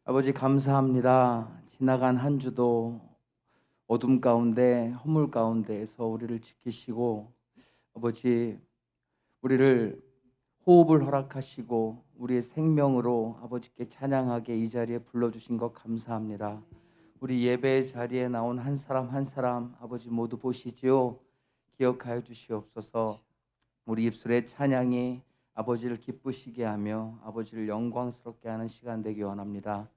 아버지 감사합니다. 지나간 한 주도 어둠 가운데 허물 가운데에서 우리를 지키시고 아버지 우리를 호흡을 허락하시고 우리의 생명으로 아버지께 찬양하게 이 자리에 불러주신 것 감사합니다. 우리 예배 자리에 나온 한 사람 한 사람 아버지 모두 보시지요. 기억하여 주시옵소서. 우리 입술의 찬양이 아버지를 기쁘시게 하며 아버지를 영광스럽게 하는 시간 되기 원합니다.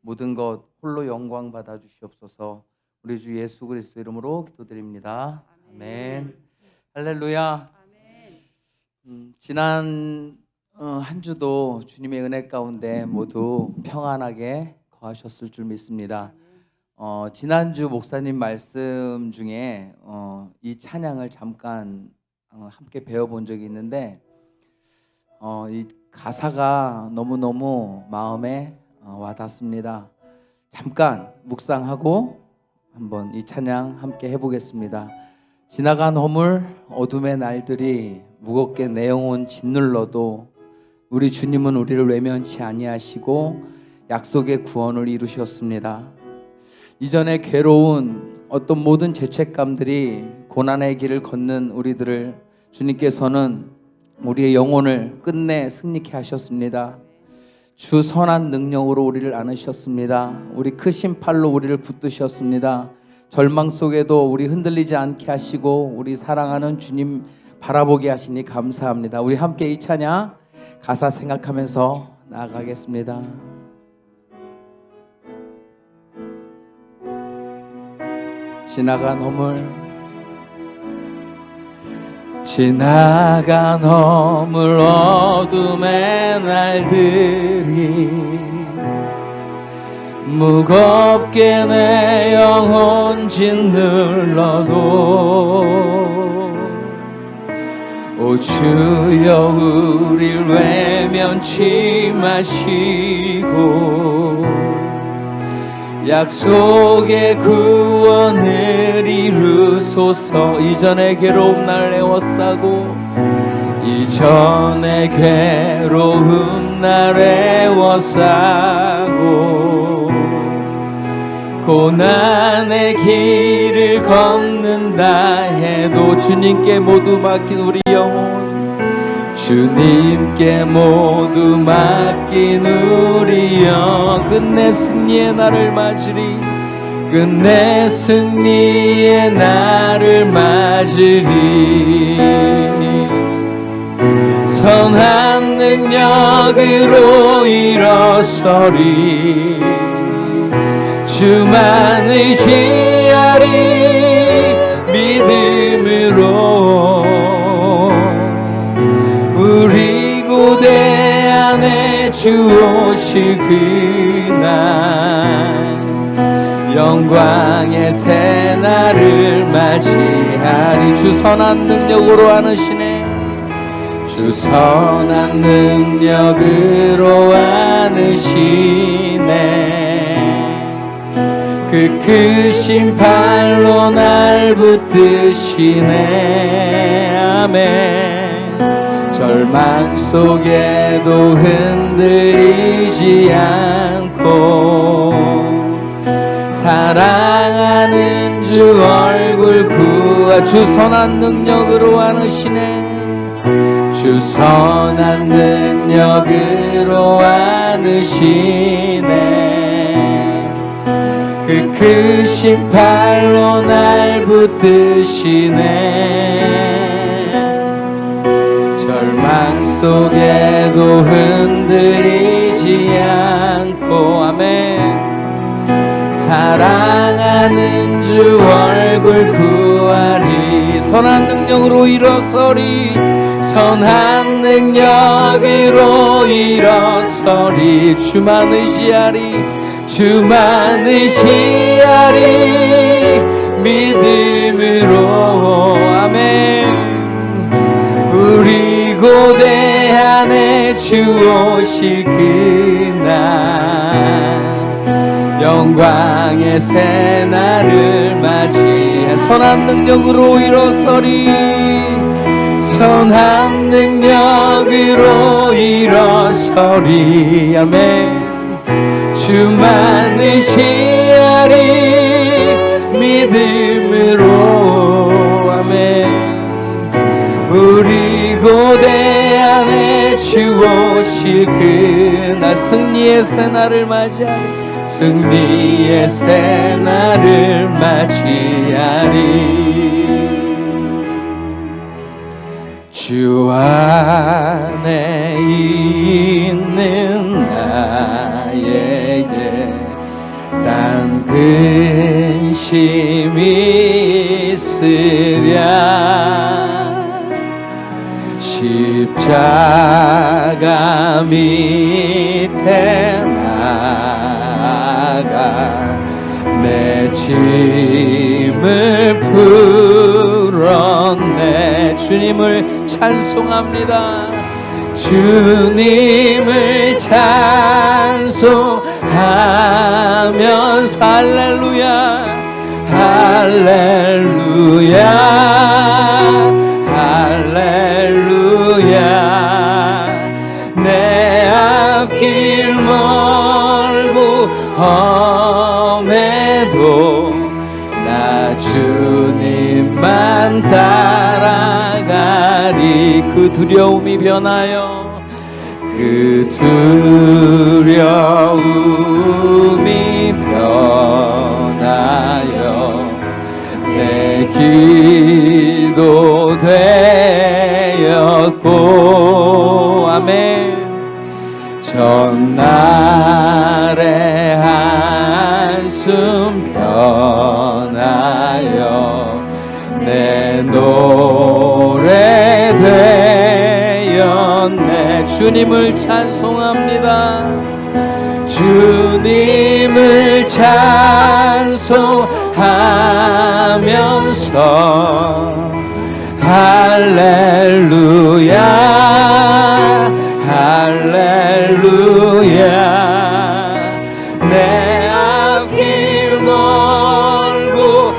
모든 것 홀로 영광 받아 주시옵소서. 우리 주 예수 그리스도 이름으로 기도드립니다. 아멘. 할렐루야. 지난 한 주도 주님의 은혜 가운데 모두 평안하게 거하셨을 줄 믿습니다. 지난주 목사님 말씀 중에 이 찬양을 잠깐 함께 배워본 적이 있는데 이 가사가 너무너무 마음에 와닿습니다. 잠깐 묵상하고 한번 이 찬양 함께 해보겠습니다. 지나간 허물 어둠의 날들이 무겁게 내 영혼 짓눌러도 우리 주님은 우리를 외면치 아니하시고 약속의 구원을 이루셨습니다. 이전에 괴로운 어떤 모든 죄책감들이 고난의 길을 걷는 우리들을 주님께서는 우리의 영혼을 끝내 승리케 하셨습니다. 주 선한 능력으로 우리를 안으셨습니다. 우리 크신 팔로 우리를 붙드셨습니다. 절망 속에도 우리 흔들리지 않게 하시고 우리 사랑하는 주님 바라보게 하시니 감사합니다. 우리 함께 이 찬양 가사 생각하면서 나아가겠습니다. 지나간 허물 지나간 허물 어둠의 날들이 무겁게 내 영혼 짓눌러도 오 주여 우릴 외면치 마시고 약속의 구원을 이루소서. 이전의 괴로움 날 애워싸고 이전의 괴로움 날 애워싸고 고난의 길을 걷는다 해도 주님께 모두 맡긴 우리 영혼 주님께 모두 맡긴 우리 영 끝내 승리의 날을 맞으리 끝내 승리의 날을 맞으리 선한 능력으로 일어서리 주만 의지하리 믿음으로 우리 고대 안에 주 오실 그날 영광의 새날을 맞이하리 주 선한 능력으로 안으시네 주 선한 능력으로 안으시네 그 크신 팔로 날 붙드시네 아멘 절망 속에도 흔들리지 않고 사랑하는 주 얼굴 구하 주 선한 능력으로 안으시네 주 선한 능력으로 안으시네 그 크신 팔로 날 붙드시네 절망 속에도 흔들리지 않고 아멘 사랑하는 주 얼굴 구하리 선한 능력으로 일어서리 선한 능력으로 일어서리 주만 의지하리 주만 의지하리 믿음으로 아멘 우리 고대 안에 주 오실 그날 영광의 새날을 맞이해 선한 능력으로 일어서리 선한 능력으로 일어서리 아멘 주만을 시하리 믿음으로. 아멘. 우리 고대 안에 주 오실 그날 승리의 새날을 맞이하리. 승리의 새날을 맞이하리. 주 안에 있는 나에게 단 근심이 있으랴. 십자가 밑에 나가 내 짐을 풀었네. 주님을 찬송합니다. 주님을 찬송하면서 할렐루야 할렐루야 할렐루야. 내 앞길 멀고 험해도 나 주님만 따라가리. 그 두려움이 변하여 그 두려움이 변하여 내 기도 되었고. 아멘. 전날의 한숨 변하여 내 노래 되었네. 주님을 찬송합니다. 주님을 찬송하면서 할렐루야 할렐루야. 내 앞길 멀고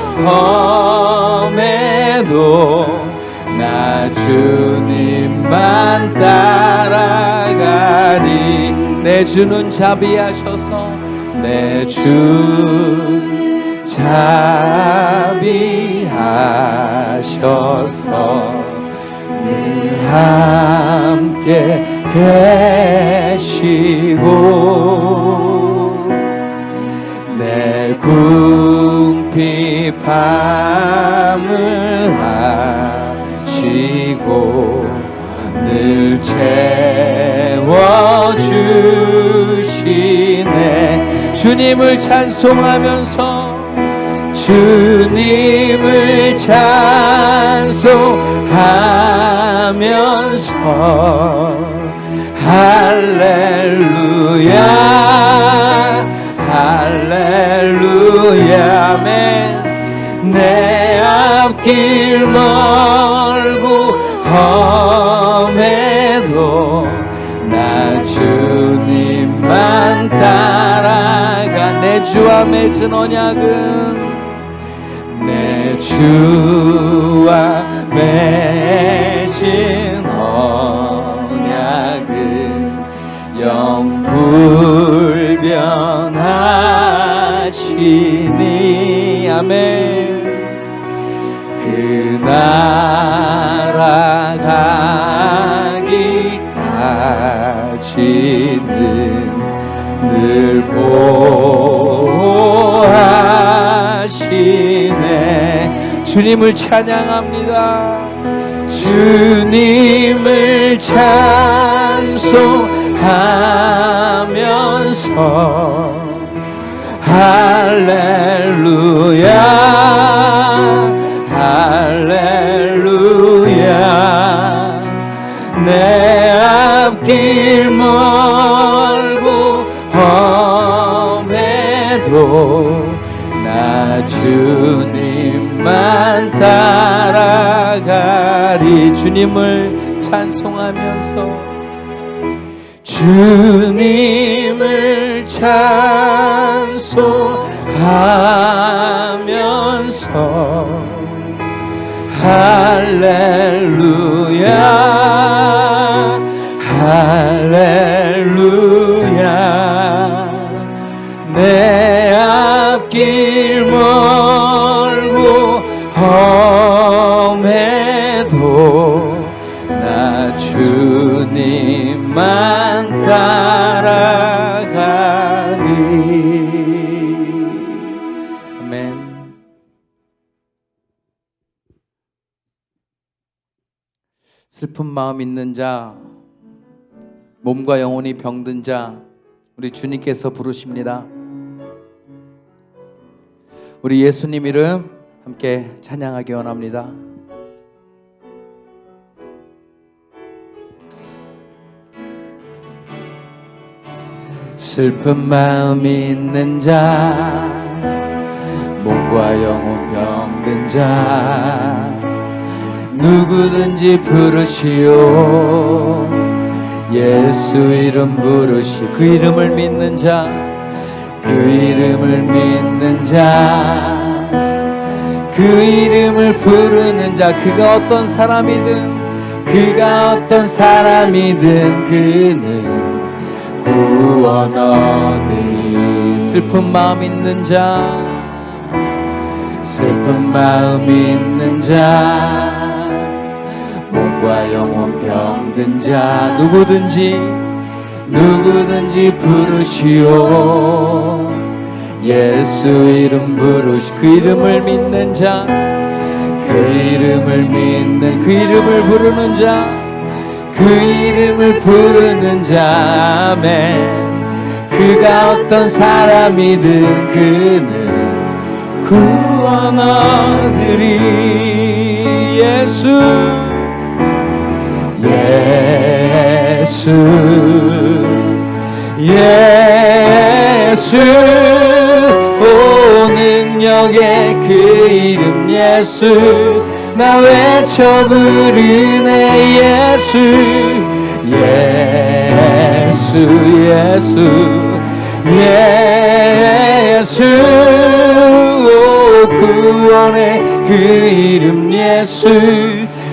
험해도 나 주님만 따라가리. 내 주는 자비하셔서 내 주 자비하셔서 늘 함께 계시고 내 궁핍함을 아시고 늘 채워주시네. 주님을 찬송하면서 주님을 찬송하면서 할렐루야 할렐루야. 아멘. 내 앞길 멀고 험해도 나 주님만 따라가. 내 주와 맺은 언약은 내 주와 맺은 언약은 영불변하시니. 아멘. 그 나라 가기까지는 늘 보호하시네. 주님을 찬양합니다. 주님을 찬송하면서 할렐루야 할렐루야. 내 앞길 멀고 험해도 나 주님만 따라가리. 주님을 찬송하면서 주님을 찬송하면서 할렐루야 할렐루야. 주만 따라가리. 아멘. 슬픈 마음 있는 자, 몸과 영혼이 병든 자, 우리 주님께서 부르십니다. 우리 예수님 이름 함께 찬양하기 원합니다. 슬픈 마음 있는 자, 몸과 영혼 병든 자, 누구든지 부르시오. 예수 이름 부르시. 그 이름을 믿는 자, 그 이름을 믿는 자, 그 이름을 부르는 자, 그가 어떤 사람이든, 그가 어떤 사람이든 그는 구원 얻으리. 슬픈 마음 있는 자, 슬픈 마음 있는 자, 몸과 영혼 병든 자, 누구든지 부르시오. 예수 이름 부르시. 그 이름을 믿는 자, 그 이름을 믿는, 그 이름을 부르는 자, 그 이름을 부르는 자. 아멘. 그가 어떤 사람이든 그는 구원 얻으리. 예수 오 능력의 그 이름 예수, 나 외쳐 부르네. 예수 오 구원의 그 이름 예수,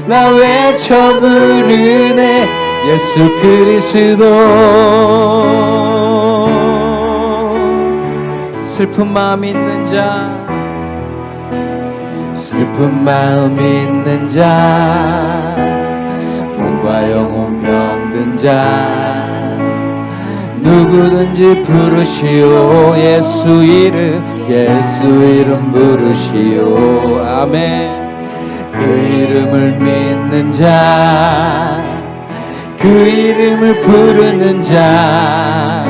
나 외쳐 부르네. 예수 그리스도. 슬픈 마음 있는 자, 슬픈 마음 있는 자, 몸과 영혼 병든 자, 누구든지 부르시오. 예수 이름 부르시오. 아멘. 그 이름을 믿는 자, 그 이름을 부르는 자,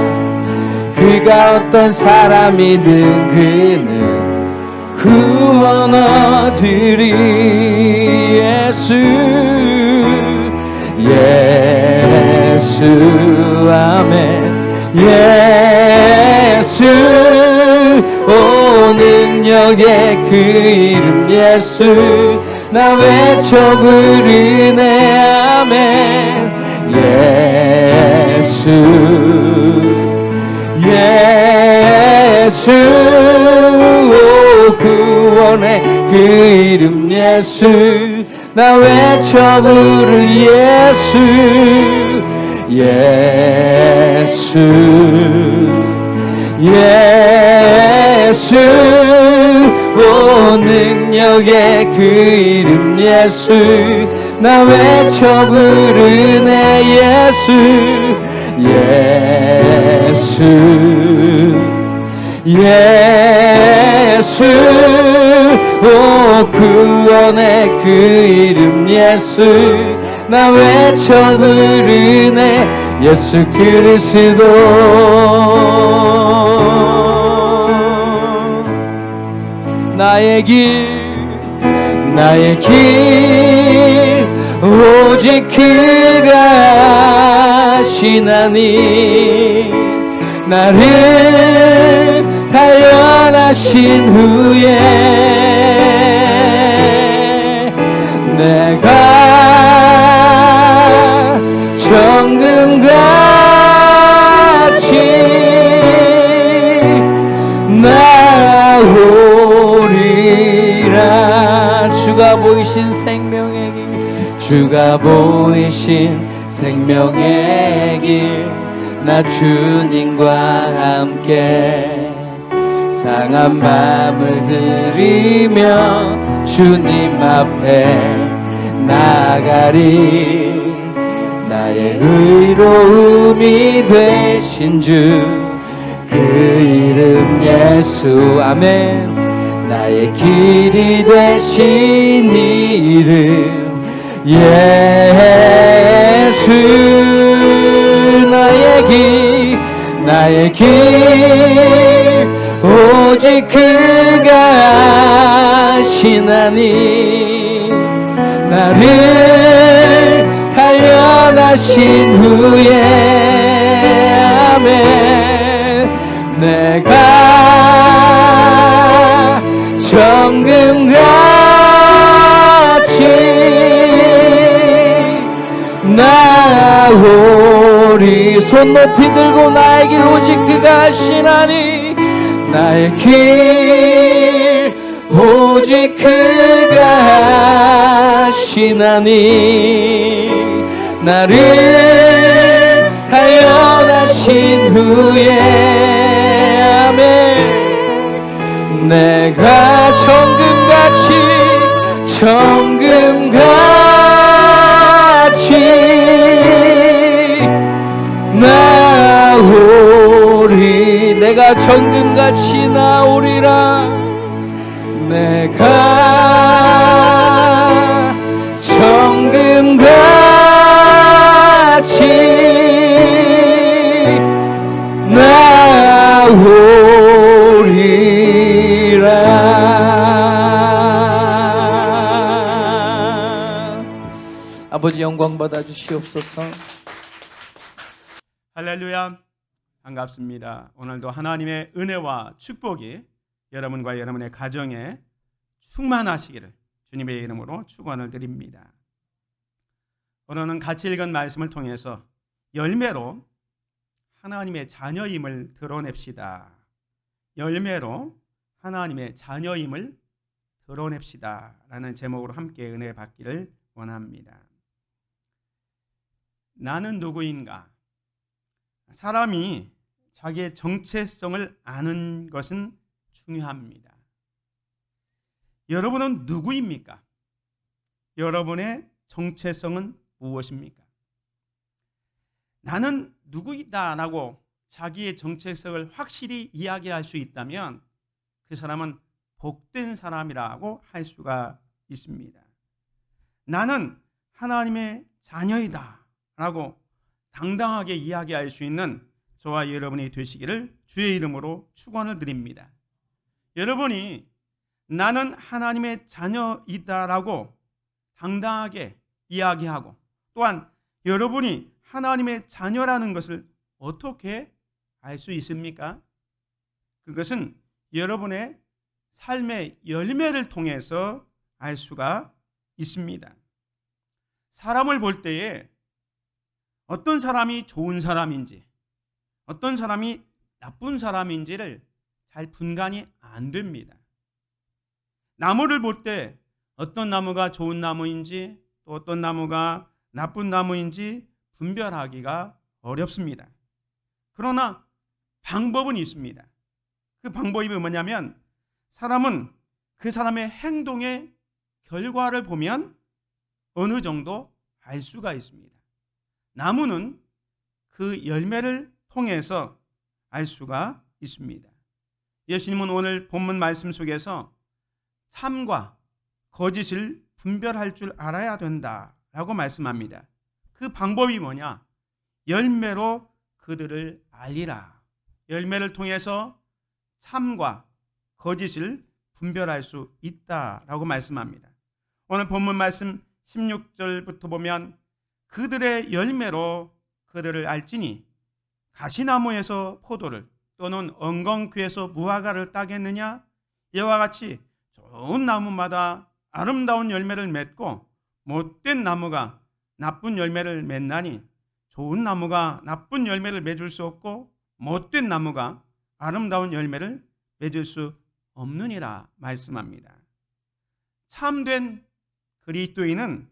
그가 어떤 사람이든 그는 구원 얻으리. 예수 아멘. 예수 오 능력의 그 이름 예수, 나 외쳐 부르네. 아멘. 예수 오 구원의 그 이름 예수, 나 외쳐 부르. 예수 오 능력의 그 이름 예수, 나 외쳐 부르네. 예수 오 구원의 그 이름 예수, 나 외쳐 부르네. 예수 그리스도. 나의 길 오직 그가 하시나니, 나를 단련하신 후에 내가 정금같이 나오리라. 주가 보이신 생명의 길, 주가 보이신 생명의 길, 나 주님과 함께 상한 마음을 들이며 주님 앞에 나가리. 나의 의로움이 되신 주 그 이름 예수 아멘. 나의 길이 되신 이름 예수 나의 길 오직 그가 하시나니 나를 단련하신 후에 아멘. 내가 정금같이 나오리. 손 높이 들고 나의 길 오직 그가 하시나니 나의 길 오직 그가 하시나니 나를 단련하신 후에 아멘. 내가 정금같이 나오리. 내가 정금같이 나오리라. 내가 정금같이 나오리라. 아버지 영광 받아 주시옵소서. 할렐루야. 반갑습니다. 오늘도 하나님의 은혜와 축복이 여러분과 여러분의 가정에 충만하시기를 주님의 이름으로 축원을 드립니다. 오늘은 같이 읽은 말씀을 통해서 열매로 하나님의 자녀임을 드러냅시다. 열매로 하나님의 자녀임을 드러냅시다 라는 제목으로 함께 은혜 받기를 원합니다. 나는 누구인가? 사람이 자기의 정체성을 아는 것은 중요합니다. 여러분은 누구입니까? 여러분의 정체성은 무엇입니까? 나는 누구이다라고 자기의 정체성을 확실히 이야기할 수 있다면 그 사람은 복된 사람이라고 할 수가 있습니다. 나는 하나님의 자녀이다 라고 당당하게 이야기할 수 있는 저와 여러분이 되시기를 주의 이름으로 축원을 드립니다. 여러분이 나는 하나님의 자녀이다라고 당당하게 이야기하고 또한 여러분이 하나님의 자녀라는 것을 어떻게 알 수 있습니까? 그것은 여러분의 삶의 열매를 통해서 알 수가 있습니다. 사람을 볼 때에 어떤 사람이 좋은 사람인지 어떤 사람이 나쁜 사람인지를 잘 분간이 안 됩니다. 나무를 볼 때 어떤 나무가 좋은 나무인지 또 어떤 나무가 나쁜 나무인지 분별하기가 어렵습니다. 그러나 방법은 있습니다. 그 방법이 뭐냐면 사람은 그 사람의 행동의 결과를 보면 어느 정도 알 수가 있습니다. 나무는 그 열매를 통해서 알 수가 있습니다. 예수님은 오늘 본문 말씀 속에서 참과 거짓을 분별할 줄 알아야 된다라고 말씀합니다. 그 방법이 뭐냐? 열매로 그들을 알리라. 열매를 통해서 참과 거짓을 분별할 수 있다라고 말씀합니다. 오늘 본문 말씀 16절부터 보면 그들의 열매로 그들을 알지니 가시나무에서 포도를 또는 엉겅퀴에서 무화과를 따겠느냐? 이와 같이 좋은 나무마다 아름다운 열매를 맺고 못된 나무가 나쁜 열매를 맺나니 좋은 나무가 나쁜 열매를 맺을 수 없고 못된 나무가 아름다운 열매를 맺을 수 없느니라 말씀합니다. 참된 그리스도인은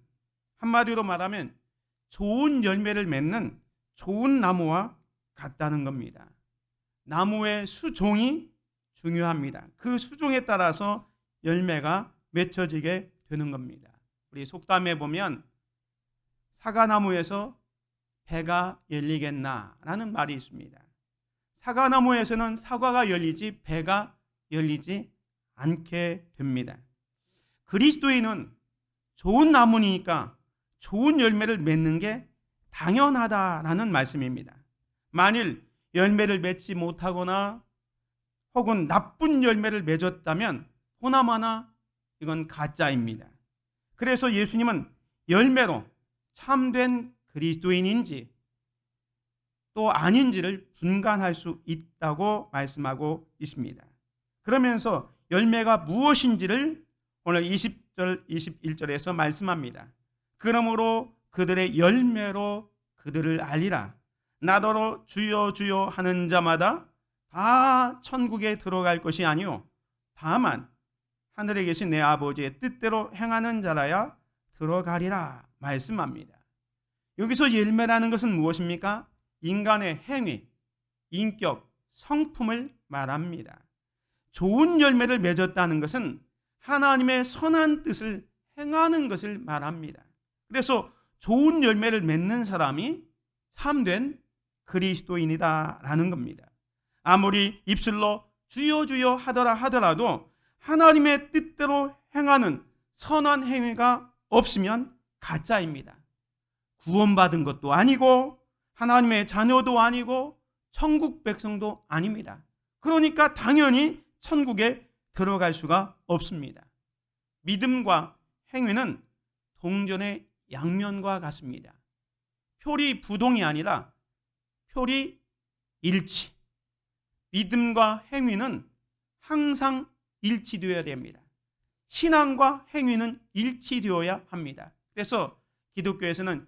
한마디로 말하면 좋은 열매를 맺는 좋은 나무와 같다는 겁니다. 나무의 수종이 중요합니다. 그 수종에 따라서 열매가 맺혀지게 되는 겁니다. 우리 속담에 보면 사과나무에서 배가 열리겠나라는 말이 있습니다. 사과나무에서는 사과가 열리지 배가 열리지 않게 됩니다. 그리스도인은 좋은 나무니까 좋은 열매를 맺는 게 당연하다라는 말씀입니다. 만일 열매를 맺지 못하거나 혹은 나쁜 열매를 맺었다면 보나마나 이건 가짜입니다. 그래서 예수님은 열매로 참된 그리스도인인지 또 아닌지를 분간할 수 있다고 말씀하고 있습니다. 그러면서 열매가 무엇인지를 오늘 20절, 21절에서 말씀합니다. 그러므로 그들의 열매로 그들을 알리라. 나더러 주여 주여 하는 자마다 다 천국에 들어갈 것이 아니요 다만 하늘에 계신 내 아버지의 뜻대로 행하는 자라야 들어가리라 말씀합니다. 여기서 열매라는 것은 무엇입니까? 인간의 행위, 인격, 성품을 말합니다. 좋은 열매를 맺었다는 것은 하나님의 선한 뜻을 행하는 것을 말합니다. 그래서 좋은 열매를 맺는 사람이 참된 그리스도인이다라는 겁니다. 아무리 입술로 주여 주여 하더라 하더라도 하나님의 뜻대로 행하는 선한 행위가 없으면 가짜입니다. 구원받은 것도 아니고 하나님의 자녀도 아니고 천국 백성도 아닙니다. 그러니까 당연히 천국에 들어갈 수가 없습니다. 믿음과 행위는 동전의 양면과 같습니다. 표리 부동이 아니라 표리 일치. 믿음과 행위는 항상 일치되어야 됩니다. 신앙과 행위는 일치되어야 합니다. 그래서 기독교에서는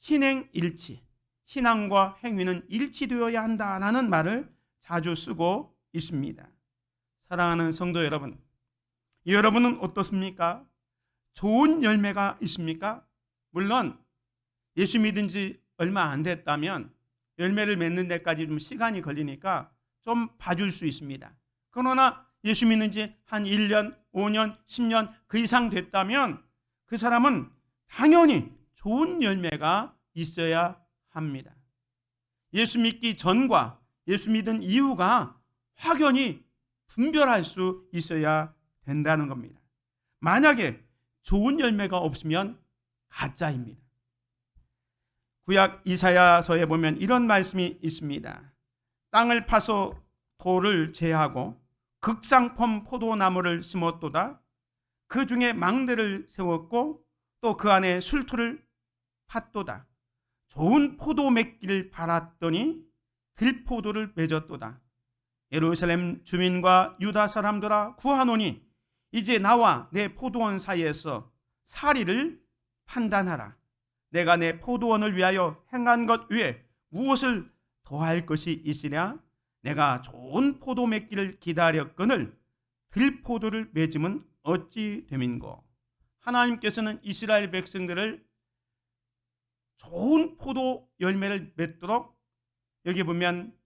신행일치, 신앙과 행위는 일치되어야 한다라는 말을 자주 쓰고 있습니다. 사랑하는 성도 여러분, 여러분은 어떻습니까? 좋은 열매가 있습니까? 물론 예수 믿은 지 얼마 안 됐다면 열매를 맺는 데까지 좀 시간이 걸리니까 좀 봐줄 수 있습니다. 그러나 예수 믿는 지 한 1년, 5년, 10년 그 이상 됐다면 그 사람은 당연히 좋은 열매가 있어야 합니다. 예수 믿기 전과 예수 믿은 이유가 확연히 분별할 수 있어야 된다는 겁니다. 만약에 좋은 열매가 없으면 가짜입니다. 구약 이사야서에 보면 이런 말씀이 있습니다. 땅을 파서 돌을 제하고 극상품 포도나무를 심었도다. 그 중에 망대를 세웠고 또 그 안에 술토를 팠도다. 좋은 포도 맺기를 바랐더니 들포도를 맺었도다. 예루살렘 주민과 유다 사람들아 구하노니 이제 나와 내 포도원 사이에서 사리를 판단하라. 내가 내 포도원을 위하여 행한 것 외에 무엇을 더할 것이 있으랴? 내가 좋은 포도 맺기를 기다렸거늘 들포도를 맺으면 어찌 됨인고. 하나님께서는 이스라엘 백성들을 좋은 포도 열매를 맺도록 여기 보면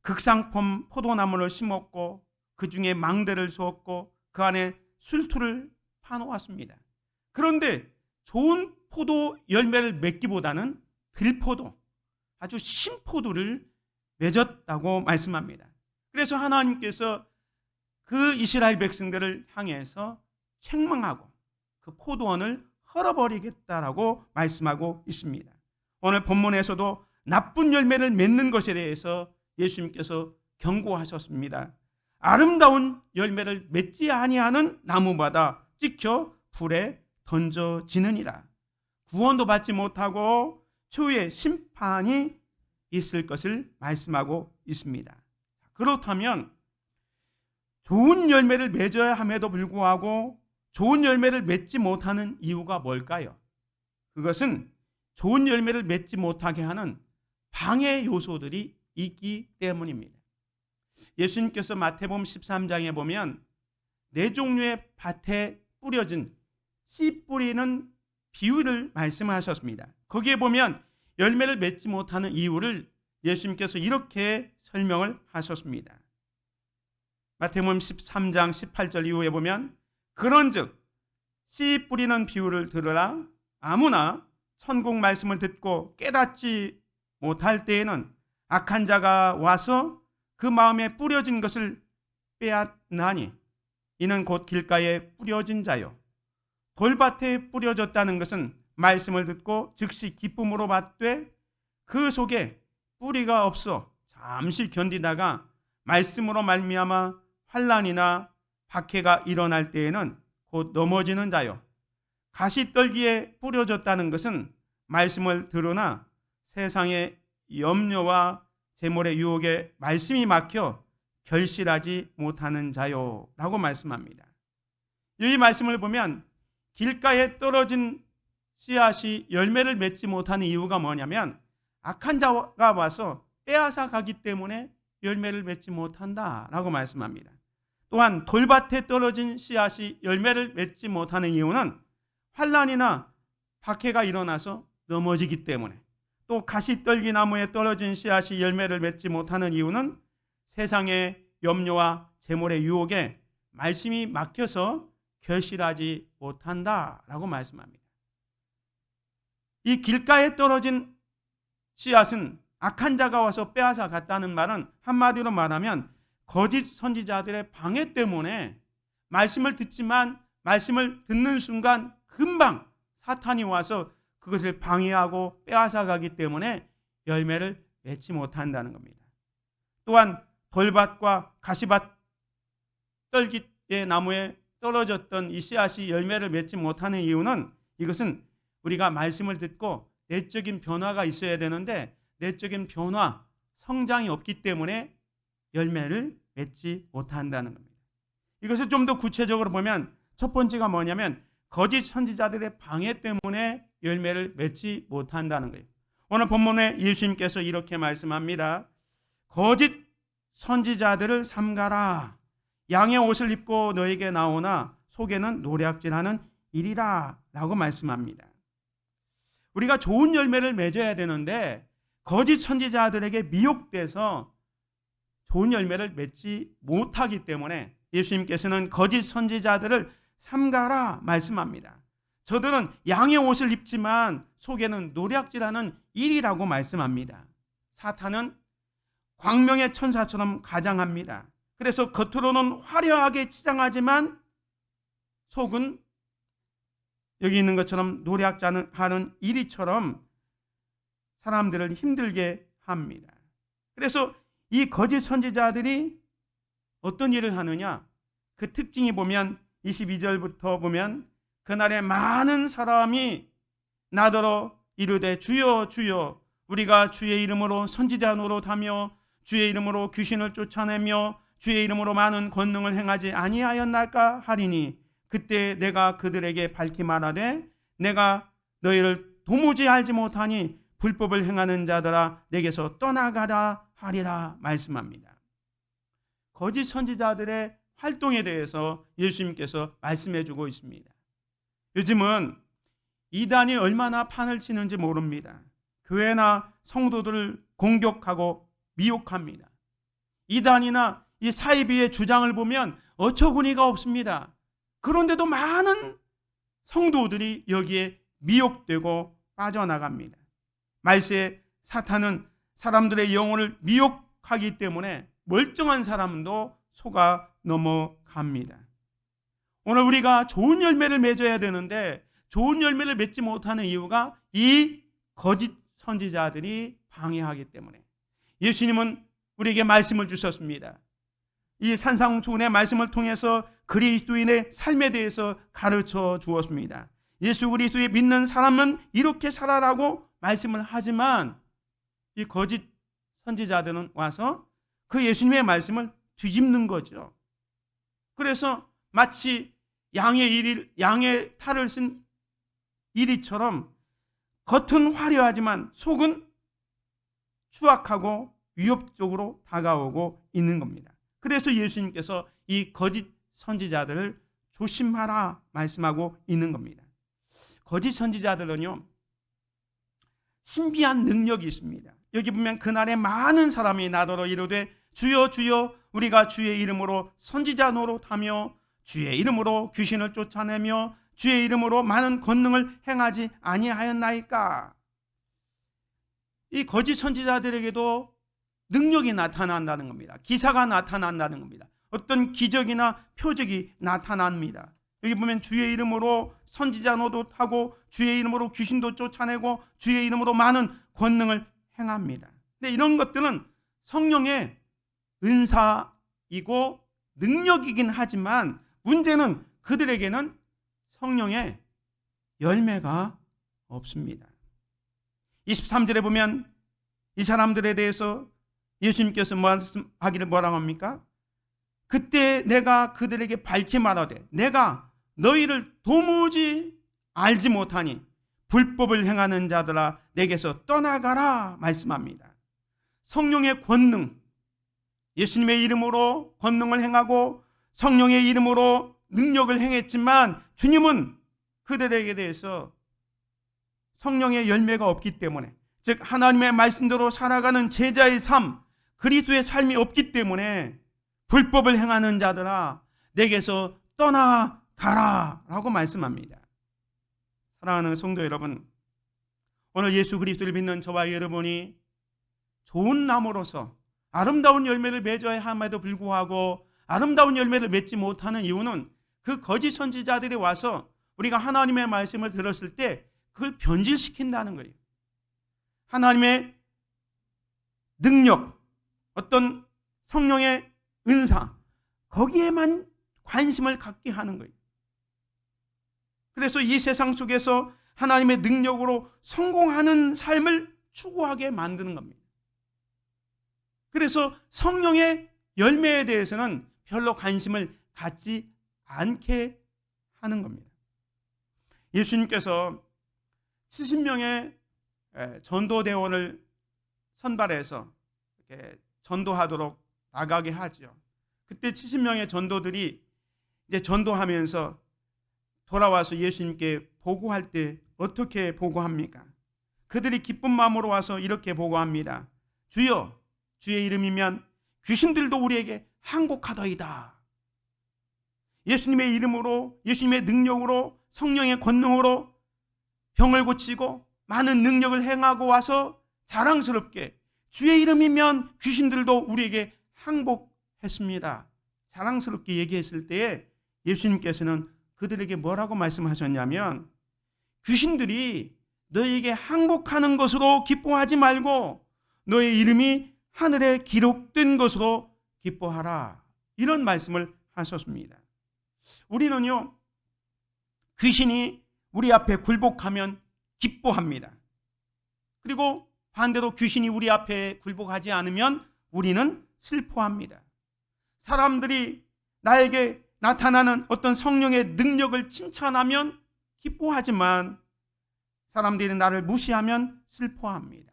극상품 포도나무를 심었고 그 중에 망대를 쏘았고 그 안에 술토를 파놓았습니다. 그런데 좋은 포도 열매를 맺기보다는 들포도, 아주 신포도를 맺었다고 말씀합니다. 그래서 하나님께서 그 이스라엘 백성들을 향해서 책망하고 그 포도원을 헐어버리겠다라고 말씀하고 있습니다. 오늘 본문에서도 나쁜 열매를 맺는 것에 대해서 예수님께서 경고하셨습니다. 아름다운 열매를 맺지 아니하는 나무마다 찍혀 불에 던져지느니라. 구원도 받지 못하고 추후에 심판이 있을 것을 말씀하고 있습니다. 그렇다면 좋은 열매를 맺어야 함에도 불구하고 좋은 열매를 맺지 못하는 이유가 뭘까요? 그것은 좋은 열매를 맺지 못하게 하는 방해 요소들이 있기 때문입니다. 예수님께서 마태복음 13장에 보면 네 종류의 밭에 뿌려진 씨 뿌리는 비유를 말씀하셨습니다. 거기에 보면 열매를 맺지 못하는 이유를 예수님께서 이렇게 설명을 하셨습니다. 마태복음 13장 18절 이후에 보면 그런즉 씨 뿌리는 비유를 들으라. 아무나 천국 말씀을 듣고 깨닫지 못할 때에는 악한 자가 와서 그 마음에 뿌려진 것을 빼앗나니 이는 곧 길가에 뿌려진 자요. 돌밭에 뿌려졌다는 것은 말씀을 듣고 즉시 기쁨으로 받되 그 속에 뿌리가 없어 잠시 견디다가 말씀으로 말미암아 환난이나 박해가 일어날 때에는 곧 넘어지는 자요. 가시떨기에 뿌려졌다는 것은 말씀을 들으나 세상의 염려와 재물의 유혹에 말씀이 막혀 결실하지 못하는 자요 라고 말씀합니다. 이 말씀을 보면 길가에 떨어진 씨앗이 열매를 맺지 못하는 이유가 뭐냐면 악한 자가 와서 빼앗아 가기 때문에 열매를 맺지 못한다라고 말씀합니다. 또한 돌밭에 떨어진 씨앗이 열매를 맺지 못하는 이유는 환난이나 박해가 일어나서 넘어지기 때문에, 또 가시떨기 나무에 떨어진 씨앗이 열매를 맺지 못하는 이유는 세상의 염려와 재물의 유혹에 말씀이 막혀서 결실하지 못한다라고 말씀합니다. 이 길가에 떨어진 씨앗은 악한 자가 와서 빼앗아 갔다는 말은 한마디로 말하면 거짓 선지자들의 방해 때문에 말씀을 듣지만 말씀을 듣는 순간 금방 사탄이 와서 그것을 방해하고 빼앗아 가기 때문에 열매를 맺지 못한다는 겁니다. 또한 돌밭과 가시밭 떨기의 나무에 떨어졌던 이 씨앗이 열매를 맺지 못하는 이유는 이것은 우리가 말씀을 듣고 내적인 변화가 있어야 되는데 내적인 변화, 성장이 없기 때문에 열매를 맺지 못한다는 겁니다. 이것을 좀 더 구체적으로 보면 첫 번째가 뭐냐면 거짓 선지자들의 방해 때문에 열매를 맺지 못한다는 거예요. 오늘 본문에 예수님께서 이렇게 말씀합니다. 거짓 선지자들을 삼가라. 양의 옷을 입고 너에게 나오나 속에는 노략질하는 일이라 라고 말씀합니다. 우리가 좋은 열매를 맺어야 되는데 거짓 선지자들에게 미혹돼서 좋은 열매를 맺지 못하기 때문에 예수님께서는 거짓 선지자들을 삼가라 말씀합니다. 저들은 양의 옷을 입지만 속에는 노략질하는 일이라고 말씀합니다. 사탄은 광명의 천사처럼 가장합니다. 그래서 겉으로는 화려하게 치장하지만 속은 여기 있는 것처럼 노략하는 일이처럼 사람들을 힘들게 합니다. 그래서 이 거짓 선지자들이 어떤 일을 하느냐? 그 특징이 보면 22절부터 보면 그날에 많은 사람이 나더러 이르되 주여 주여 우리가 주의 이름으로 선지자 노릇하며 주의 이름으로 귀신을 쫓아내며 주의 이름으로 많은 권능을 행하지 아니하였나이까 하리니 그때 내가 그들에게 밝히 말하되 내가 너희를 도무지 알지 못하니 불법을 행하는 자들아 내게서 떠나가라 하리라 말씀합니다. 거짓 선지자들의 활동에 대해서 예수님께서 말씀해 주고 있습니다. 요즘은 이단이 얼마나 판을 치는지 모릅니다. 교회나 성도들을 공격하고 미혹합니다. 이단이나 이 사이비의 주장을 보면 어처구니가 없습니다. 그런데도 많은 성도들이 여기에 미혹되고 빠져나갑니다. 말세에 사탄은 사람들의 영혼을 미혹하기 때문에 멀쩡한 사람도 속아 넘어갑니다. 오늘 우리가 좋은 열매를 맺어야 되는데 좋은 열매를 맺지 못하는 이유가 이 거짓 선지자들이 방해하기 때문에. 예수님은 우리에게 말씀을 주셨습니다. 이 산상수훈의 말씀을 통해서 그리스도인의 삶에 대해서 가르쳐 주었습니다. 예수 그리스도에 믿는 사람은 이렇게 살아라고 말씀을 하지만 이 거짓 선지자들은 와서 그 예수님의 말씀을 뒤집는 거죠. 그래서 마치 양의 탈을 쓴 이리처럼 겉은 화려하지만 속은 추악하고 위협적으로 다가오고 있는 겁니다. 그래서 예수님께서 이 거짓 선지자들을 조심하라 말씀하고 있는 겁니다. 거짓 선지자들은요 신비한 능력이 있습니다. 여기 보면 그날에 많은 사람이 나더러 이르되 주여 주여 우리가 주의 이름으로 선지자 노릇하며 주의 이름으로 귀신을 쫓아내며 주의 이름으로 많은 권능을 행하지 아니하였나이까. 이 거짓 선지자들에게도 능력이 나타난다는 겁니다. 기사가 나타난다는 겁니다. 어떤 기적이나 표적이 나타납니다. 여기 보면 주의 이름으로 선지자 노릇하고 주의 이름으로 귀신도 쫓아내고 주의 이름으로 많은 권능을 행합니다. 근데 이런 것들은 성령의 은사이고 능력이긴 하지만 문제는 그들에게는 성령의 열매가 없습니다. 23절에 보면 이 사람들에 대해서 예수님께서 말씀하기를 뭐라고 합니까? 그때 내가 그들에게 밝히 말하되 내가 너희를 도무지 알지 못하니 불법을 행하는 자들아 내게서 떠나가라 말씀합니다. 성령의 권능, 예수님의 이름으로 권능을 행하고 성령의 이름으로 능력을 행했지만 주님은 그들에게 대해서 성령의 열매가 없기 때문에, 즉 하나님의 말씀대로 살아가는 제자의 삶, 그리스도의 삶이 없기 때문에 불법을 행하는 자들아 내게서 떠나가라 라고 말씀합니다. 사랑하는 성도 여러분, 오늘 예수 그리스도를 믿는 저와 여러분이 좋은 나무로서 아름다운 열매를 맺어야 함에도 불구하고 아름다운 열매를 맺지 못하는 이유는 그 거짓 선지자들이 와서 우리가 하나님의 말씀을 들었을 때 그걸 변질시킨다는 거예요. 하나님의 능력, 어떤 성령의 은사, 거기에만 관심을 갖게 하는 거예요. 그래서 이 세상 속에서 하나님의 능력으로 성공하는 삶을 추구하게 만드는 겁니다. 그래서 성령의 열매에 대해서는 별로 관심을 갖지 않게 하는 겁니다. 예수님께서 70명의 전도대원을 선발해서 이렇게 전도하도록 나가게 하죠. 그때 70명의 전도들이 이제 전도하면서 돌아와서 예수님께 보고할 때 어떻게 보고합니까? 그들이 기쁜 마음으로 와서 이렇게 보고합니다. 주여, 주의 이름이면 귀신들도 우리에게 항복하더이다. 예수님의 이름으로, 예수님의 능력으로, 성령의 권능으로 병을 고치고 많은 능력을 행하고 와서 자랑스럽게 주의 이름이면 귀신들도 우리에게 항복했습니다. 자랑스럽게 얘기했을 때에 예수님께서는 그들에게 뭐라고 말씀하셨냐면 귀신들이 너희에게 항복하는 것으로 기뻐하지 말고 너의 이름이 하늘에 기록된 것으로 기뻐하라. 이런 말씀을 하셨습니다. 우리는요, 귀신이 우리 앞에 굴복하면 기뻐합니다. 그리고 반대로 귀신이 우리 앞에 굴복하지 않으면 우리는 슬퍼합니다. 사람들이 나에게 나타나는 어떤 성령의 능력을 칭찬하면 기뻐하지만 사람들이 나를 무시하면 슬퍼합니다.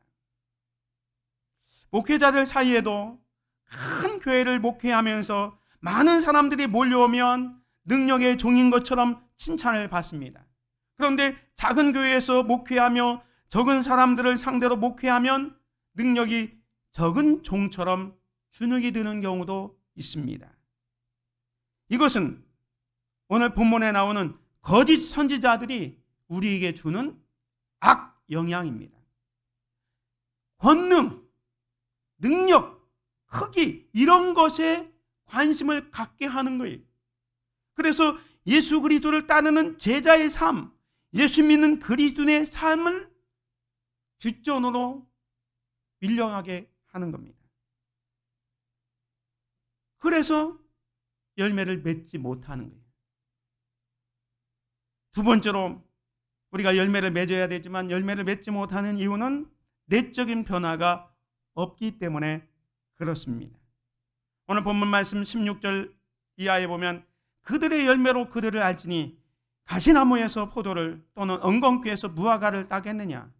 목회자들 사이에도 큰 교회를 목회하면서 많은 사람들이 몰려오면 능력의 종인 것처럼 칭찬을 받습니다. 그런데 작은 교회에서 목회하며 적은 사람들을 상대로 목회하면 능력이 적은 종처럼 주눅이 드는 경우도 있습니다. 이것은 오늘 본문에 나오는 거짓 선지자들이 우리에게 주는 악 영향입니다. 권능, 능력, 크기 이런 것에 관심을 갖게 하는 거예요. 그래서 예수 그리스도를 따르는 제자의 삶, 예수 믿는 그리스도인의 삶을 뒷전으로 밀려가게 하는 겁니다. 그래서 열매를 맺지 못하는 거예요. 두 번째로 우리가 열매를 맺어야 되지만 열매를 맺지 못하는 이유는 내적인 변화가 없기 때문에 그렇습니다. 오늘 본문 말씀 16절 이하에 보면 그들의 열매로 그들을 알지니 가시나무에서 포도를 또는 엉겅퀴에서 무화과를 따겠느냐.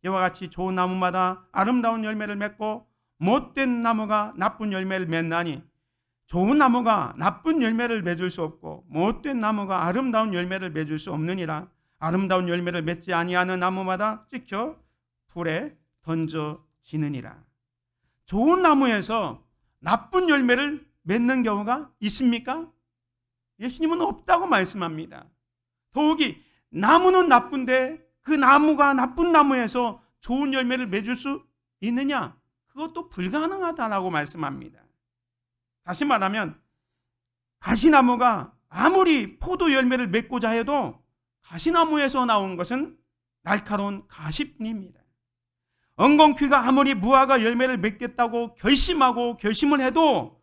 이와 같이 좋은 나무마다 아름다운 열매를 맺고 못된 나무가 나쁜 열매를 맺나니 좋은 나무가 나쁜 열매를 맺을 수 없고 못된 나무가 아름다운 열매를 맺을 수 없느니라. 아름다운 열매를 맺지 아니하는 나무마다 찍혀 불에 던져지느니라. 좋은 나무에서 나쁜 열매를 맺는 경우가 있습니까? 예수님은 없다고 말씀합니다. 더욱이 나무는 나쁜데 그 나무가 나쁜 나무에서 좋은 열매를 맺을 수 있느냐? 그것도 불가능하다라고 말씀합니다. 다시 말하면 가시나무가 아무리 포도 열매를 맺고자 해도 가시나무에서 나온 것은 날카로운 가시뿐입니다. 엉겅퀴가 아무리 무화과 열매를 맺겠다고 결심을 해도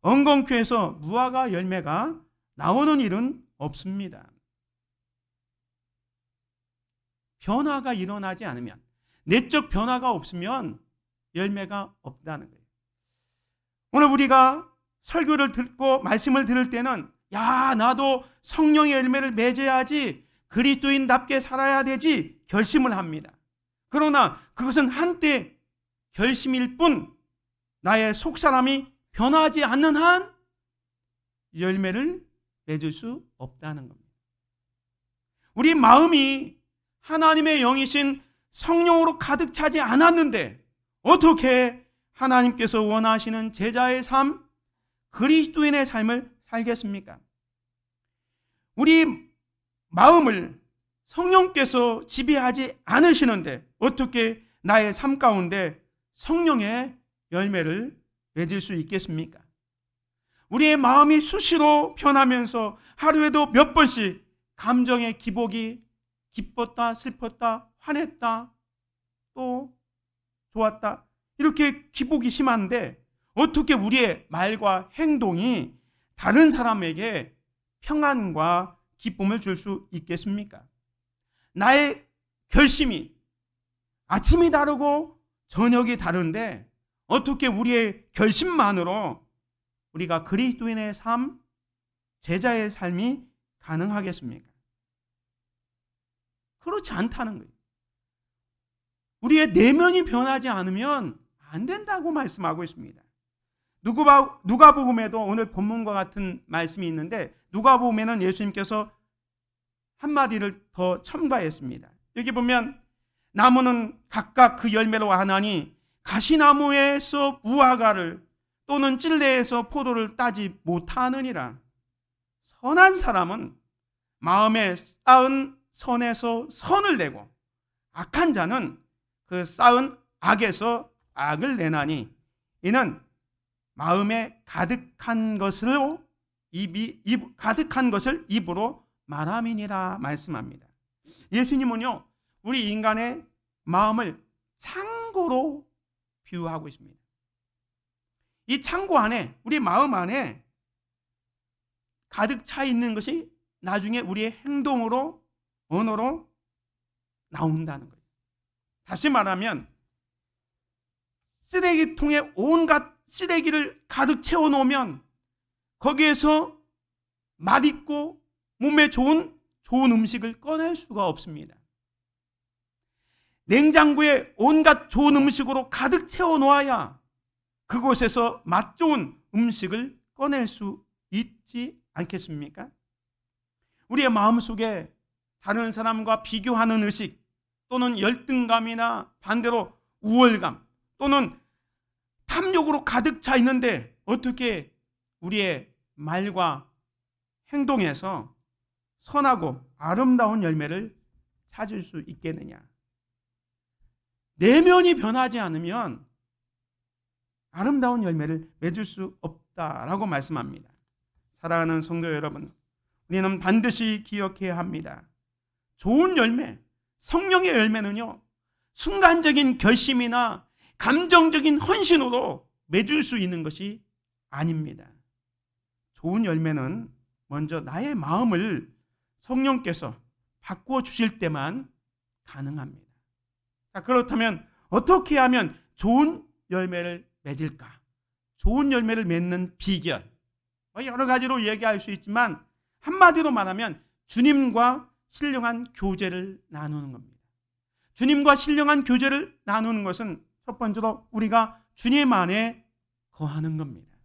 엉겅퀴에서 무화과 열매가 나오는 일은 없습니다. 변화가 일어나지 않으면, 내적 변화가 없으면 열매가 없다는 거예요. 오늘 우리가 설교를 듣고 말씀을 들을 때는 나도 성령의 열매를 맺어야지, 그리스도인답게 살아야 되지 결심을 합니다. 그러나 그것은 한때 결심일 뿐 나의 속사람이 변하지 않는 한 열매를 맺을 수 없다는 겁니다. 우리 마음이 하나님의 영이신 성령으로 가득 차지 않았는데 어떻게 하나님께서 원하시는 제자의 삶, 그리스도인의 삶을 살겠습니까? 우리 마음을 성령께서 지배하지 않으시는데 어떻게 나의 삶 가운데 성령의 열매를 맺을 수 있겠습니까? 우리의 마음이 수시로 변하면서 하루에도 몇 번씩 감정의 기복이 기뻤다, 슬펐다, 화냈다, 또 좋았다, 이렇게 기복이 심한데 어떻게 우리의 말과 행동이 다른 사람에게 평안과 기쁨을 줄 수 있겠습니까? 나의 결심이 아침이 다르고 저녁이 다른데 어떻게 우리의 결심만으로 우리가 그리스도인의 삶, 제자의 삶이 가능하겠습니까? 그렇지 않다는 거예요. 우리의 내면이 변하지 않으면 안 된다고 말씀하고 있습니다. 누가복음에도 오늘 본문과 같은 말씀이 있는데 누가복음에는 예수님께서 한마디를 더 첨가했습니다. 여기 보면 나무는 각각 그 열매로 아나니 가시나무에서 무화과를 또는 찔레에서 포도를 따지 못하느니라. 선한 사람은 마음에 쌓은 선에서 선을 내고 악한 자는 그 쌓은 악에서 악을 내나니 이는 마음에 가득한 것을 입으로 말함이니라 말씀합니다. 예수님은요, 우리 인간의 마음을 창고로 비유하고 있습니다. 이 창고 안에, 우리 마음 안에 가득 차 있는 것이 나중에 우리의 행동으로, 언어로 나온다는 거예요. 다시 말하면 쓰레기통에 온갖 쓰레기를 가득 채워놓으면 거기에서 맛있고 몸에 좋은 음식을 꺼낼 수가 없습니다. 냉장고에 온갖 좋은 음식으로 가득 채워놓아야 그곳에서 맛 좋은 음식을 꺼낼 수 있지 않겠습니까? 우리의 마음속에 다른 사람과 비교하는 의식 또는 열등감이나 반대로 우월감 또는 탐욕으로 가득 차 있는데 어떻게 우리의 말과 행동에서 선하고 아름다운 열매를 찾을 수 있겠느냐? 내면이 변하지 않으면 아름다운 열매를 맺을 수 없다라고 말씀합니다. 사랑하는 성도 여러분, 우리는 반드시 기억해야 합니다. 좋은 열매, 성령의 열매는요, 순간적인 결심이나 감정적인 헌신으로 맺을 수 있는 것이 아닙니다. 좋은 열매는 먼저 나의 마음을 성령께서 바꾸어 주실 때만 가능합니다. 자, 그렇다면 어떻게 하면 좋은 열매를 맺을까? 좋은 열매를 맺는 비결, 여러 가지로 얘기할 수 있지만 한마디로 말하면 주님과 신령한 교제를 나누는 겁니다. 주님과 신령한 교제를 나누는 것은 첫 번째로 우리가 주님 안에 거하는 겁니다.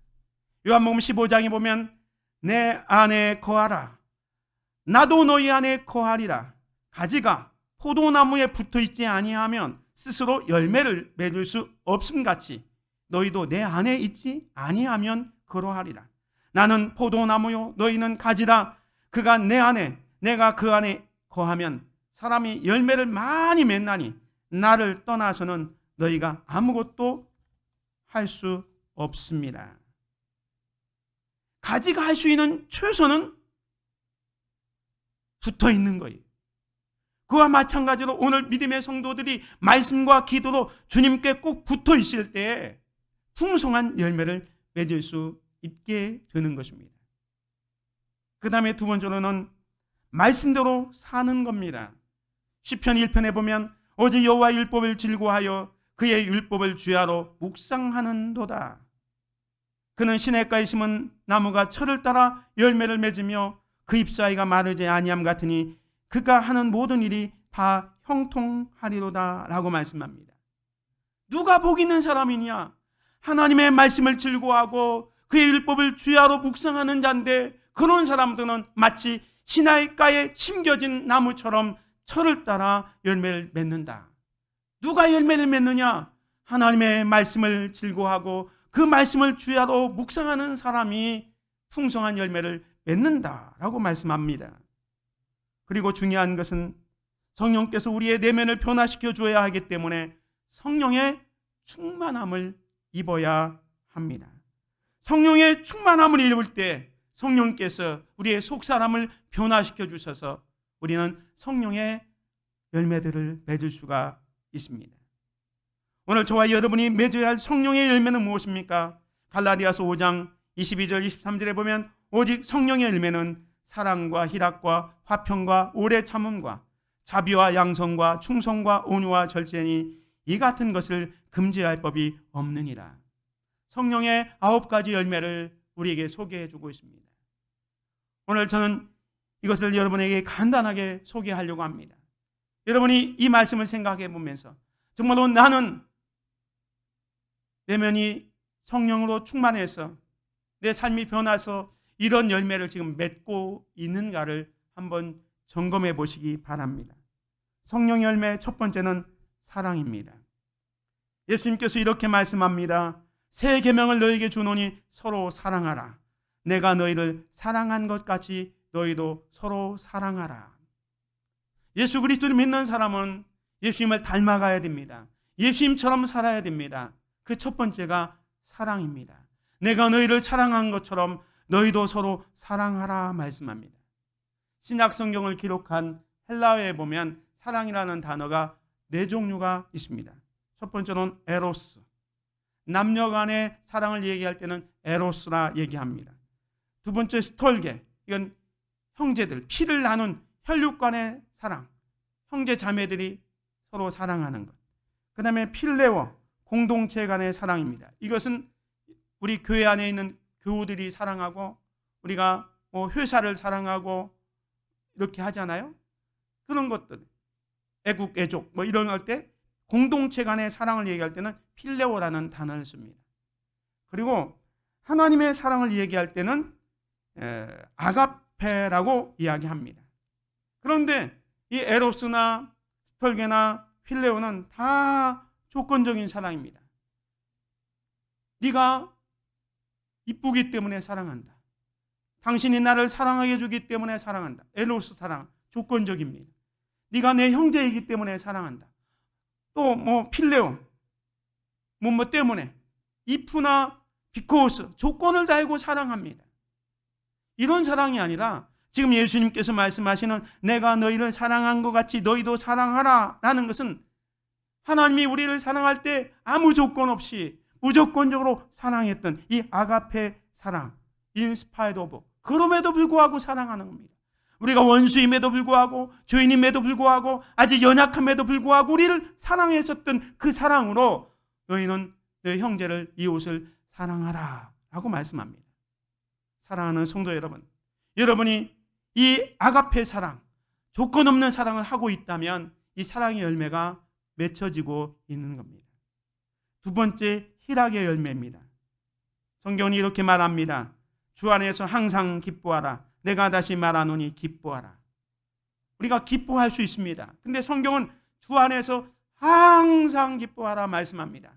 요한복음 15장에 보면 내 안에 거하라, 나도 너희 안에 거하리라. 가지가 포도나무에 붙어있지 아니하면 스스로 열매를 맺을 수 없음같이 너희도 내 안에 있지 아니하면 그러하리라. 나는 포도나무요 너희는 가지라. 그가 내 안에 내가 그 안에 거하면 사람이 열매를 많이 맺나니 나를 떠나서는 너희가 아무것도 할 수 없습니다. 가지가 할 수 있는 최소는 붙어 있는 거예요. 그와 마찬가지로 오늘 믿음의 성도들이 말씀과 기도로 주님께 꼭 붙어 있을 때 풍성한 열매를 맺을 수 있게 되는 것입니다. 그 다음에 두 번째로는 말씀대로 사는 겁니다. 시편 1편에 보면 오직 여호와의 율법을 즐거워하여 그의 율법을 주야로 묵상하는도다. 그는 시냇가에 심은 나무가 철을 따라 열매를 맺으며 그 잎사이가 마르지 아니함 같으니 그가 하는 모든 일이 다 형통하리로다 라고 말씀합니다. 누가 복 있는 사람이냐? 하나님의 말씀을 즐거워하고 그의 율법을 주야로 묵상하는 자인데, 그런 사람들은 마치 시냇가에 심겨진 나무처럼 철을 따라 열매를 맺는다. 누가 열매를 맺느냐? 하나님의 말씀을 즐거워하고 그 말씀을 주야로 묵상하는 사람이 풍성한 열매를 맺는다라고 말씀합니다. 그리고 중요한 것은 성령께서 우리의 내면을 변화시켜 줘야 하기 때문에 성령의 충만함을 입어야 합니다. 성령의 충만함을 입을 때 성령께서 우리의 속사람을 변화시켜 주셔서 우리는 성령의 열매들을 맺을 수가 있습니다. 오늘 저와 여러분이 맺어야 할 성령의 열매는 무엇입니까? 갈라디아서 5장 22절 23절에 보면 오직 성령의 열매는 사랑과 희락과 화평과 오래 참음과 자비와 양성과 충성과 온유와 절제니 이 같은 것을 금지할 법이 없느니라. 성령의 9가지 열매를 우리에게 소개해 주고 있습니다. 오늘 저는 이것을 여러분에게 간단하게 소개하려고 합니다. 여러분이 이 말씀을 생각해 보면서 정말로 나는 내면이 성령으로 충만해서 내 삶이 변화해서 이런 열매를 지금 맺고 있는가를 한번 점검해 보시기 바랍니다. 성령 열매 첫 번째는 사랑입니다. 예수님께서 이렇게 말씀합니다. 새 계명을 너희에게 주노니 서로 사랑하라. 내가 너희를 사랑한 것 같이 너희도 서로 사랑하라. 예수 그리스도를 믿는 사람은 예수님을 닮아가야 됩니다. 예수님처럼 살아야 됩니다. 그 첫 번째가 사랑입니다. 내가 너희를 사랑한 것처럼 너희도 서로 사랑하라 말씀합니다. 신약 성경을 기록한 헬라어에 보면 사랑이라는 단어가 4종류가 있습니다. 첫 번째는 에로스. 남녀 간의 사랑을 얘기할 때는 에로스라 얘기합니다. 두 번째 스톨게. 이건 형제들, 피를 나눈 혈육 간의 사랑. 형제 자매들이 서로 사랑하는 것. 그 다음에 필레오, 공동체 간의 사랑입니다. 이것은 우리 교회 안에 있는 교우들이 사랑하고 우리가 회사를 사랑하고 이렇게 하잖아요. 그런 것들, 애국, 애족 이런 할 때 공동체 간의 사랑을 얘기할 때는 필레오라는 단어를 씁니다. 그리고 하나님의 사랑을 얘기할 때는 아가페라고 이야기합니다. 그런데 이 에로스나 스톨게나 필레오는 다 조건적인 사랑입니다. 네가 이쁘기 때문에 사랑한다. 당신이 나를 사랑하게 해주기 때문에 사랑한다. 에로스 사랑, 조건적입니다. 네가 내 형제이기 때문에 사랑한다. 또 필레오, 뭐 때문에 이프나 비코스, 조건을 달고 사랑합니다. 이런 사랑이 아니라 지금 예수님께서 말씀하시는 내가 너희를 사랑한 것 같이 너희도 사랑하라 라는 것은 하나님이 우리를 사랑할 때 아무 조건 없이 무조건적으로 사랑했던 이 아가페 사랑, 인스파이드 오브, 그럼에도 불구하고 사랑하는 겁니다. 우리가 원수임에도 불구하고 죄인임에도 불구하고 아직 연약함에도 불구하고 우리를 사랑했었던 그 사랑으로 너희는 너희 형제를 이웃을 사랑하라 라고 말씀합니다. 사랑하는 성도 여러분, 여러분이 이 아가페 사랑, 조건 없는 사랑을 하고 있다면 이 사랑의 열매가 맺혀지고 있는 겁니다. 두 번째, 희락의 열매입니다. 성경은 이렇게 말합니다. 주 안에서 항상 기뻐하라. 내가 다시 말하노니 기뻐하라. 우리가 기뻐할 수 있습니다. 근데 성경은 주 안에서 항상 기뻐하라 말씀합니다.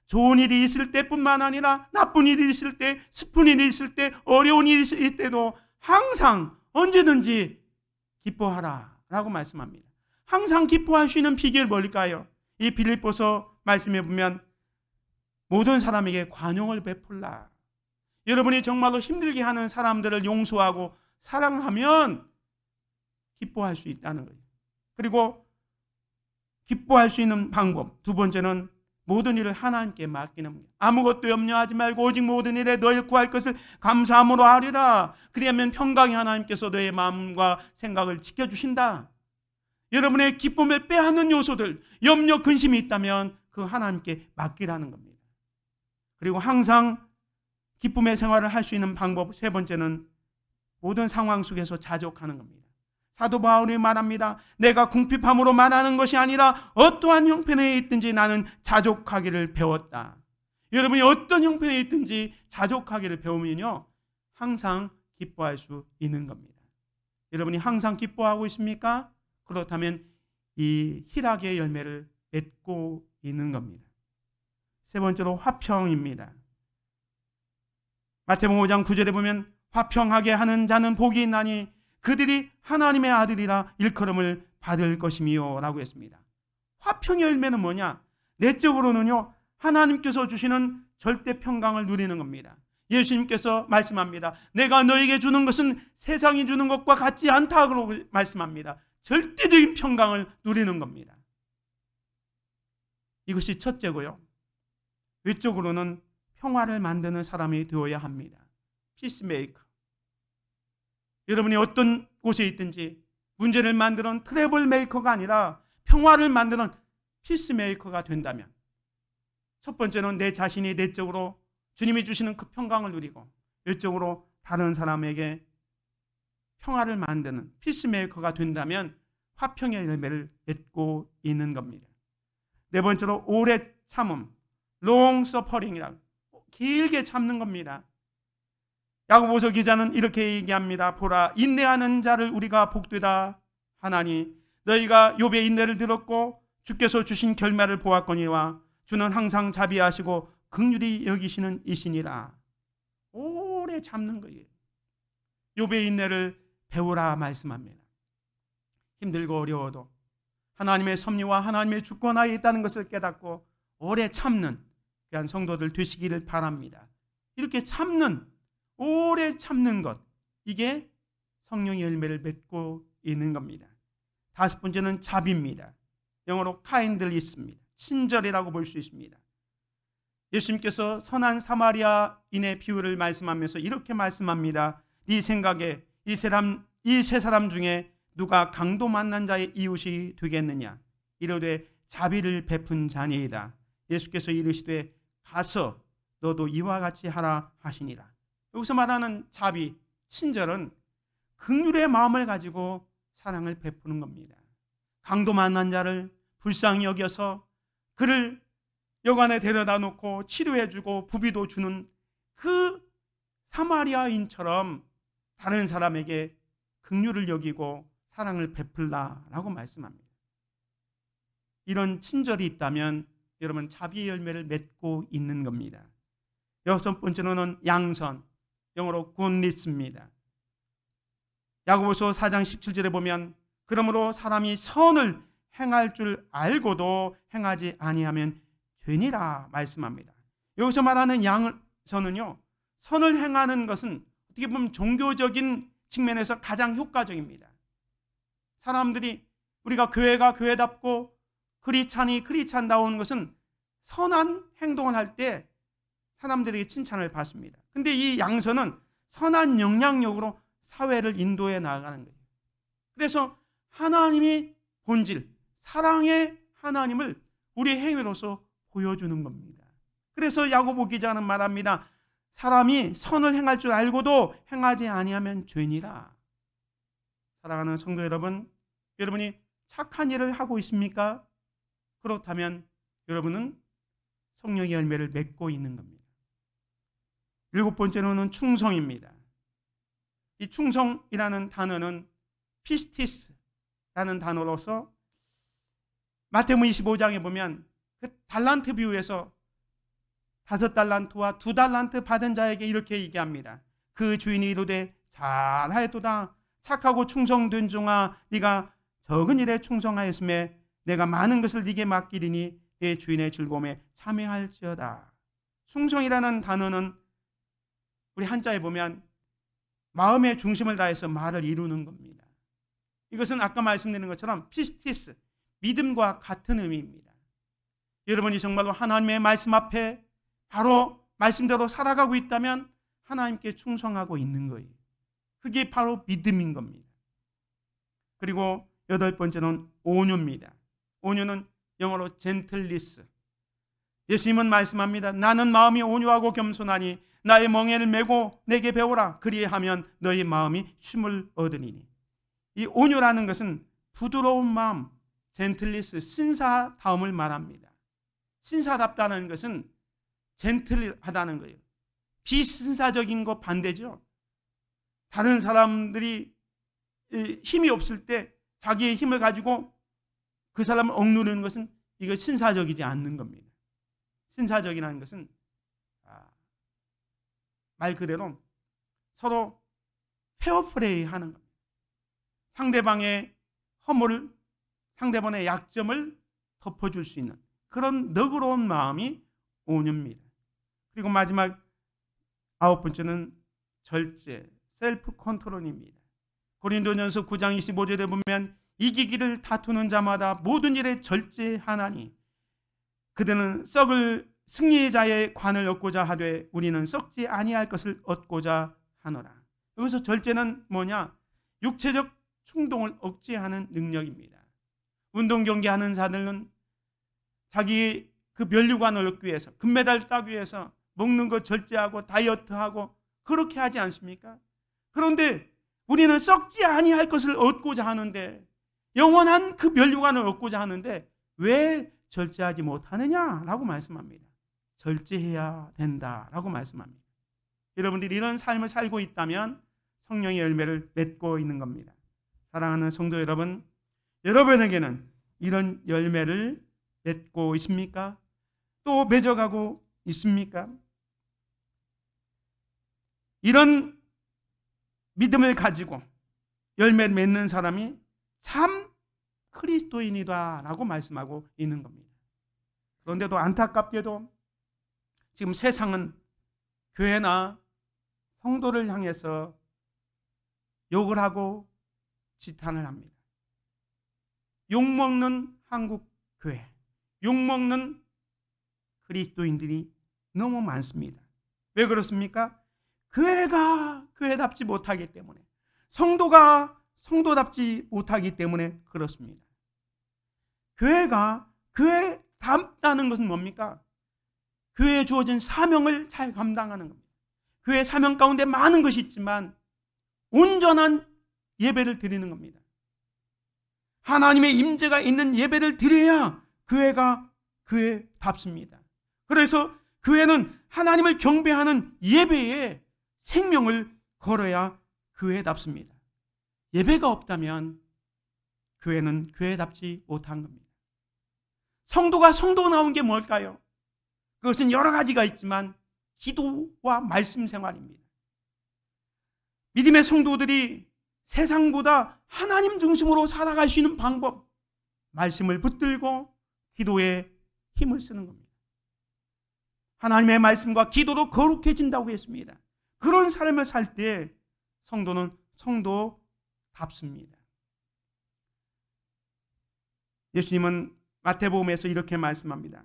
좋은 일이 있을 때뿐만 아니라 나쁜 일이 있을 때, 슬픈 일이 있을 때, 어려운 일이 있을 때도 항상 언제든지 기뻐하라 라고 말씀합니다. 항상 기뻐할 수 있는 비결 뭘까요? 이 빌립보서 말씀해 보면 모든 사람에게 관용을 베풀라. 여러분이 정말로 힘들게 하는 사람들을 용서하고 사랑하면 기뻐할 수 있다는 거예요. 그리고 기뻐할 수 있는 방법 두 번째는 모든 일을 하나님께 맡기는 겁니다. 아무것도 염려하지 말고 오직 모든 일에 너희 구할 것을 감사함으로 하리라. 그리하면 평강의 하나님께서 너의 마음과 생각을 지켜주신다. 여러분의 기쁨을 빼앗는 요소들, 염려, 근심이 있다면 그 하나님께 맡기라는 겁니다. 그리고 항상 기쁨의 생활을 할 수 있는 방법 세 번째는 모든 상황 속에서 자족하는 겁니다. 사도 바울이 말합니다. 내가 궁핍함으로 말하는 것이 아니라 어떠한 형편에 있든지 나는 자족하기를 배웠다. 여러분이 어떤 형편에 있든지 자족하기를 배우면요 항상 기뻐할 수 있는 겁니다. 여러분이 항상 기뻐하고 있습니까? 그렇다면 이 희락의 열매를 맺고 있는 겁니다. 세 번째로 화평입니다. 마태복음 5장 9절에 보면 화평하게 하는 자는 복이 있나니 그들이 하나님의 아들이라 일컬음을 받을 것이미요 라고 했습니다. 화평의 열매는 뭐냐? 내적으로는요 하나님께서 주시는 절대 평강을 누리는 겁니다. 예수님께서 말씀합니다. 내가 너에게 주는 것은 세상이 주는 것과 같지 않다고 말씀합니다. 절대적인 평강을 누리는 겁니다. 이것이 첫째고요. 외적으로는 평화를 만드는 사람이 되어야 합니다. 피스메이커. 여러분이 어떤 곳에 있든지 문제를 만드는 트러블 메이커가 아니라 평화를 만드는 피스메이커가 된다면 첫 번째는 내 자신이 내적으로 주님이 주시는 그 평강을 누리고 외적으로 다른 사람에게 평화를 만드는 피스메이커가 된다면 화평의 열매를 맺고 있는 겁니다. 네 번째로 오래 참음, long suffering이라고 길게 참는 겁니다. 야고보서 기자는 이렇게 얘기합니다. 보라, 인내하는 자를 우리가 복되다 하나니 너희가 욥의 인내를 들었고 주께서 주신 결말을 보았거니와 주는 항상 자비하시고 긍휼히 여기시는 이시니라. 오래 참는 거예요. 욥의 인내를 배우라 말씀합니다. 힘들고 어려워도 하나님의 섭리와 하나님의 주권하에 있다는 것을 깨닫고 오래 참는 귀한 성도들 되시기를 바랍니다. 이렇게 참는, 오래 참는 것, 이게 성령의 열매를 맺고 있는 겁니다. 다섯 번째는 자비입니다. 영어로 kindness입니다. 친절이라고 볼 수 있습니다. 예수님께서 선한 사마리아인의 비유를 말씀하면서 이렇게 말씀합니다. 네 생각에 이 세 사람 중에 누가 강도 만난 자의 이웃이 되겠느냐? 이르되 자비를 베푼 자니이다. 예수께서 이르시되 가서 너도 이와 같이 하라 하시니라. 여기서 말하는 자비, 친절은 긍휼의 마음을 가지고 사랑을 베푸는 겁니다. 강도 만난 자를 불쌍히 여겨서 그를 여관에 데려다 놓고 치료해주고 부비도 주는 그 사마리아인처럼 다른 사람에게 긍휼을 여기고 사랑을 베풀라라고 말씀합니다. 이런 친절이 있다면 여러분 자비의 열매를 맺고 있는 겁니다. 여섯 번째로는 양선, 영어로 goodness입니다. 야고보서 4장 17절에 보면 그러므로 사람이 선을 행할 줄 알고도 행하지 아니하면 죄니라 말씀합니다. 여기서 말하는 양선은요, 선을 행하는 것은 어떻게 보면 종교적인 측면에서 가장 효과적입니다. 사람들이 우리가 교회가 교회답고 크리스찬이 크리스찬다운 것은 선한 행동을 할 때 사람들에게 칭찬을 받습니다. 근데 이 양선은 선한 영향력으로 사회를 인도해 나가는 거예요. 그래서 하나님의 본질, 사랑의 하나님을 우리의 행위로서 보여주는 겁니다. 그래서 야고보 기자는 말합니다. 사람이 선을 행할 줄 알고도 행하지 아니하면 죄니라. 사랑하는 성도 여러분, 여러분이 착한 일을 하고 있습니까? 그렇다면 여러분은 성령의 열매를 맺고 있는 겁니다. 일곱 번째로는 충성입니다. 이 충성이라는 단어는 피스티스라는 단어로서 마태복음 25장에 보면 그 달란트 비유에서 5달란트와 2달란트 받은 자에게 이렇게 얘기합니다. 그 주인이 이르되 잘하였도다. 착하고 충성된 종아, 네가 적은 일에 충성하였음에 내가 많은 것을 네게 맡기리니 주인의 즐거움에 참여할지어다. 충성이라는 단어는 우리 한자에 보면 마음의 중심을 다해서 말을 이루는 겁니다. 이것은 아까 말씀드린 것처럼 피스티스, 믿음과 같은 의미입니다. 여러분이 정말로 하나님의 말씀 앞에 바로 말씀대로 살아가고 있다면 하나님께 충성하고 있는 거예요. 그게 바로 믿음인 겁니다. 그리고 8번째는 온유입니다. 온유는 영어로 젠틀리스. 예수님은 말씀합니다. 나는 마음이 온유하고 겸손하니 나의 멍에를 메고 내게 배우라. 그리하면 너희 마음이 쉼을 얻으리니. 이 온유라는 것은 부드러운 마음, 젠틀리스, 신사다움을 말합니다. 신사답다는 것은 젠틀하다는 거예요. 비신사적인 것 반대죠. 다른 사람들이 힘이 없을 때 자기의 힘을 가지고 그 사람을 억누르는 것은 이거 신사적이지 않는 겁니다. 신사적이라는 것은 말 그대로 서로 페어플레이 하는 겁니다. 상대방의 허물을, 상대방의 약점을 덮어줄 수 있는 그런 너그러운 마음이 온유입니다. 그리고 마지막 9번째는 절제, 셀프 컨트롤입니다. 고린도전서 9장 25절에 보면 이기기를 다투는 자마다 모든 일에 절제하나니 그들은 썩을 승리자의 관을 얻고자 하되 우리는 썩지 아니할 것을 얻고자 하노라. 여기서 절제는 뭐냐? 육체적 충동을 억제하는 능력입니다. 운동 경기하는 자들은 자기 그 면류관을 얻기 위해서, 금메달 따기 위해서 먹는 거 절제하고 다이어트하고 그렇게 하지 않습니까? 그런데 우리는 썩지 아니할 것을 얻고자 하는데, 영원한 그 면류관을 얻고자 하는데 왜 절제하지 못하느냐라고 말씀합니다. 절제해야 된다라고 말씀합니다. 여러분들이 이런 삶을 살고 있다면 성령의 열매를 맺고 있는 겁니다. 사랑하는 성도 여러분, 여러분에게는 이런 열매를 맺고 있습니까? 또 맺어가고 있습니까? 이런 믿음을 가지고 열매를 맺는 사람이 참 그리스도인이다라고 말씀하고 있는 겁니다. 그런데도 안타깝게도 지금 세상은 교회나 성도를 향해서 욕을 하고 지탄을 합니다. 욕먹는 한국 교회, 욕먹는 그리스도인들이 너무 많습니다. 왜 그렇습니까? 교회가 교회답지 못하기 때문에, 성도가 성도답지 못하기 때문에 그렇습니다. 교회가 교회답다는 것은 뭡니까? 교회에 주어진 사명을 잘 감당하는 겁니다. 교회 사명 가운데 많은 것이 있지만 온전한 예배를 드리는 겁니다. 하나님의 임재가 있는 예배를 드려야 교회가 교회답습니다. 그래서 교회는 하나님을 경배하는 예배에 생명을 걸어야 교회답습니다. 예배가 없다면 교회는 교회답지 못한 겁니다. 성도가 성도 나온 게 뭘까요? 그것은 여러 가지가 있지만 기도와 말씀 생활입니다. 믿음의 성도들이 세상보다 하나님 중심으로 살아갈 수 있는 방법, 말씀을 붙들고 기도에 힘을 쓰는 겁니다. 하나님의 말씀과 기도로 거룩해진다고 했습니다. 그런 삶을 살 때 성도는 성도답습니다. 예수님은 마태복음에서 이렇게 말씀합니다.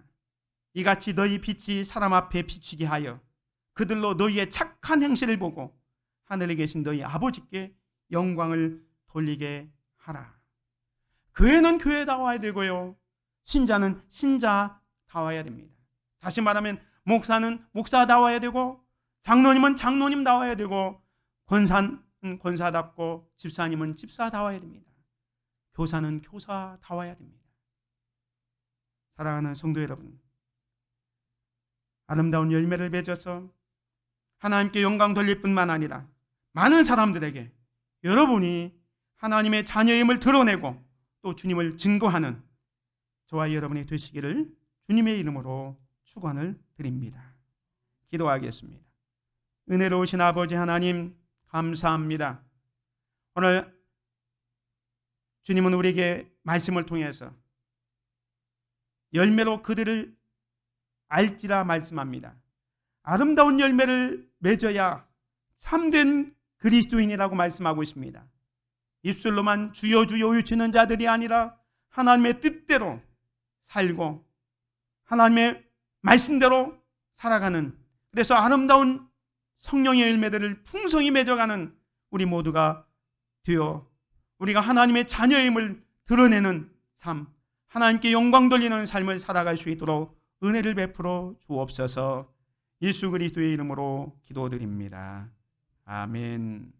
이같이 너희 빛이 사람 앞에 비치게 하여 그들로 너희의 착한 행실을 보고 하늘에 계신 너희 아버지께 영광을 돌리게 하라. 교회는 교회다워야 되고요, 신자는 신자다워야 됩니다. 다시 말하면 목사는 목사다워야 되고, 장로님은 장로님다워야 되고, 권사는 권사답고, 집사님은 집사다워야 됩니다. 교사는 교사다워야 됩니다. 사랑하는 성도 여러분, 아름다운 열매를 맺어서 하나님께 영광 돌릴 뿐만 아니라 많은 사람들에게 여러분이 하나님의 자녀임을 드러내고 또 주님을 증거하는 저와 여러분이 되시기를 주님의 이름으로 축원을 드립니다. 기도하겠습니다. 은혜로우신 아버지 하나님, 감사합니다. 오늘 주님은 우리에게 말씀을 통해서 열매로 그들을 알지라 말씀합니다. 아름다운 열매를 맺어야 참된 그리스도인이라고 말씀하고 있습니다. 입술로만 주여 주여 외치는 자들이 아니라 하나님의 뜻대로 살고 하나님의 말씀대로 살아가는, 그래서 아름다운 성령의 열매들을 풍성히 맺어가는 우리 모두가 되어 우리가 하나님의 자녀임을 드러내는 삶, 하나님께 영광 돌리는 삶을 살아갈 수 있도록 은혜를 베풀어 주옵소서. 예수 그리스도의 이름으로 기도드립니다. 아멘.